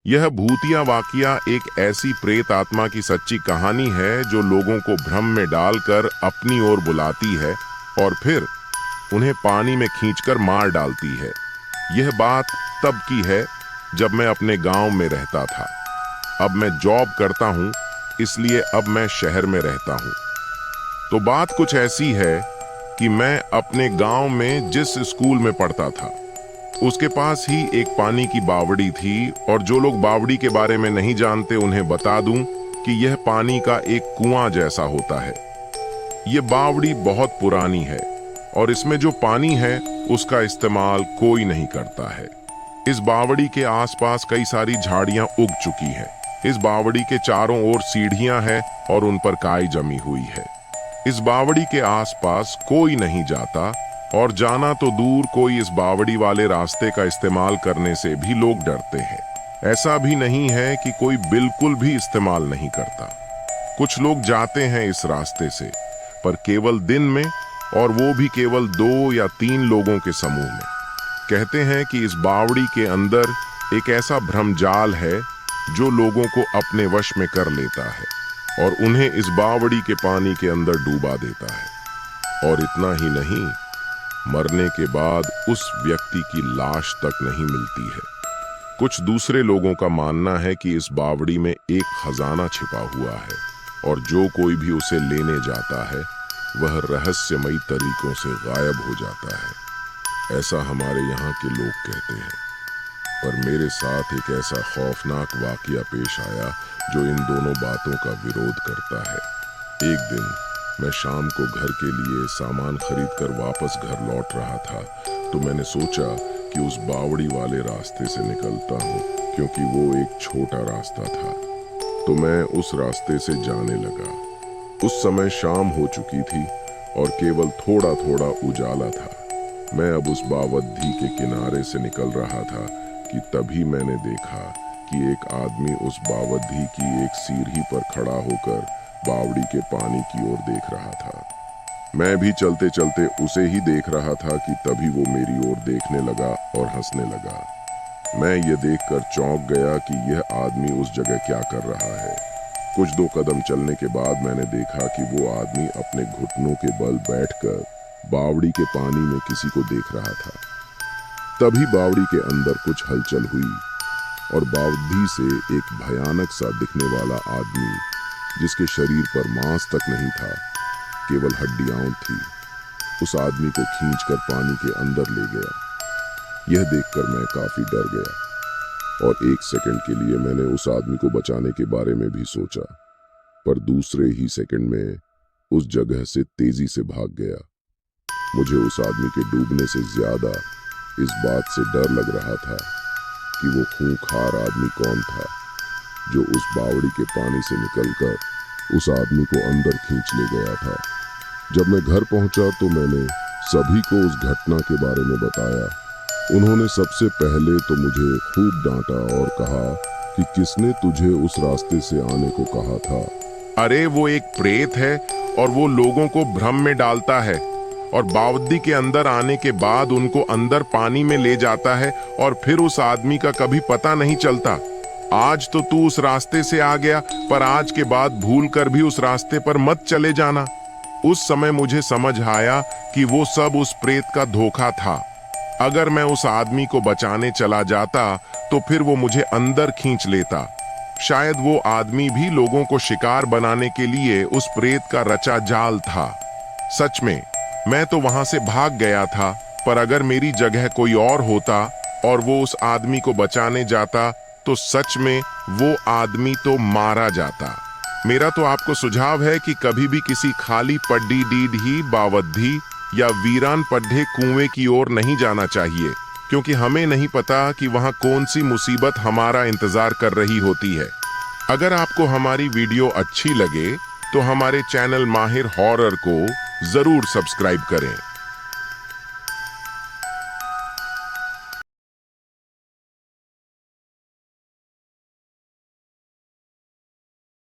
यह भूतिया वाकया एक ऐसी प्रेत आत्मा की सच्ची कहानी है जो लोगों को भ्रम में डालकर अपनी ओर बुलाती है और फिर उन्हें पानी में खींचकर मार डालती है। यह बात तब की है जब मैं अपने गांव में रहता था। अब मैं जॉब करता हूं, इसलिए अब मैं शहर में रहता हूं। तो बात कुछ ऐसी है कि मैं अपने गांव में जिस स्कूल में पढ़ता था उसके पास ही एक पानी की बावड़ी थी, और जो लोग बावड़ी के बारे में नहीं जानते उन्हें बता दूं कि यह पानी का एक कुआं जैसा होता है। यह बावड़ी बहुत पुरानी है और इसमें जो पानी है उसका इस्तेमाल कोई नहीं करता है। इस बावड़ी के आसपास कई सारी झाड़ियां उग चुकी हैं। इस बावड़ी के चारों ओर सीढ़ियां हैं और उन पर काई जमी हुई है। इस बावड़ी के आसपास कोई नहीं जाता, और जाना तो दूर कोई इस बावड़ी वाले रास्ते का इस्तेमाल करने से भी लोग डरते हैं। ऐसा भी नहीं है कि कोई बिल्कुल भी इस्तेमाल नहीं करता। कुछ लोग जाते हैं इस रास्ते से, पर केवल दिन में, और वो भी केवल 2 या 3 लोगों के समूह में। कहते हैं कि इस बावड़ी के अंदर एक ऐसा भ्रमजाल है जो लोगों को अपने वश में कर लेता है और उन्हें इस बावड़ी के पानी के अंदर डूबा देता है। और इतना ही नहीं, मरने के बाद उस व्यक्ति की लाश तक नहीं मिलती है। कुछ दूसरे लोगों का मानना है कि इस बावड़ी में एक खजाना छिपा हुआ है, और जो कोई भी उसे लेने जाता है वह रहस्यमयी तरीकों से गायब हो जाता है। ऐसा हमारे यहाँ के लोग कहते हैं। पर मेरे साथ एक ऐसा खौफनाक वाकया पेश आया जो इन दोनों बातों का विरोध करता है। एक दिन मैं शाम को घर के लिए सामान खरीदकर वापस घर लौट रहा था, तो मैंने सोचा कि उस बावड़ी वाले रास्ते से निकलता हूँ, क्योंकि वो एक छोटा रास्ता था। तो मैं उस रास्ते से जाने लगा। उस समय शाम हो चुकी थी और केवल थोड़ा थोड़ा उजाला था। मैं अब उस बावड़ी के किनारे से निकल रहा था कि तभी मैंने देखा कि एक आदमी उस बावड़ी की एक सीढ़ी पर खड़ा होकर बावड़ी के पानी की ओर देख रहा था। मैं भी चलते चलते उसे ही देख रहा था कि तभी वो मेरी ओर देखने लगा और हंसने लगा। मैं ये देखकर चौंक गया कि यह आदमी उस जगह क्या कर रहा है। कुछ 2 कदम चलने के बाद मैंने देखा कि वो आदमी अपने घुटनों के बल बैठकर बावड़ी के पानी में किसी को देख रहा था। तभी बावड़ी के अंदर कुछ हलचल हुई और बावड़ी से एक भयानक सा दिखने वाला आदमी, जिसके शरीर पर मांस तक नहीं था, केवल हड्डियां थी, उस आदमी को खींचकर पानी के अंदर ले गया। यह देखकर मैं काफी डर गया और 1 सेकंड के लिए मैंने उस आदमी को बचाने के बारे में भी सोचा, पर दूसरे ही सेकंड में उस जगह से तेजी से भाग गया। मुझे उस आदमी के डूबने से ज्यादा इस बात से डर लग रहा था कि वो खूंखार आदमी कौन था जो उस बावड़ी के पानी से निकलकर उस आदमी को अंदर खींच ले गया था। जब मैं घर पहुंचा तो मैंने सभी को उस घटना के बारे में बताया। उन्होंने सबसे पहले तो मुझे खूब डांटा और कहा कि किसने तुझे उस रास्ते से आने को कहा था। अरे वो एक प्रेत है और वो लोगों को भ्रम में डालता है और बावड़ी के अंदर आने के बाद उनको अंदर पानी में ले जाता है और फिर उस आदमी का कभी पता नहीं चलता। आज तो तू उस रास्ते से आ गया, पर आज के बाद भूल कर भी उस रास्ते पर मत चले जाना। उस समय मुझे समझ आया कि वो सब उस प्रेत का धोखा था। अगर मैं उस आदमी को बचाने चला जाता तो फिर वो मुझे अंदर खींच लेता। शायद वो आदमी भी लोगों को शिकार बनाने के लिए उस प्रेत का रचा जाल था। सच में मैं तो वहां से भाग गया था, पर अगर मेरी जगह कोई और होता और वो उस आदमी को बचाने जाता तो सच में वो आदमी तो मारा जाता। मेरा तो आपको सुझाव है कि कभी भी किसी खाली पड्डी डीढ़ी बावड़ी या वीरान पड्ढे कुएं की ओर नहीं जाना चाहिए, क्योंकि हमें नहीं पता कि वहां कौन सी मुसीबत हमारा इंतजार कर रही होती है। अगर आपको हमारी वीडियो अच्छी लगे तो हमारे चैनल माहिर हॉरर को जरूर सब्सक्राइब करें।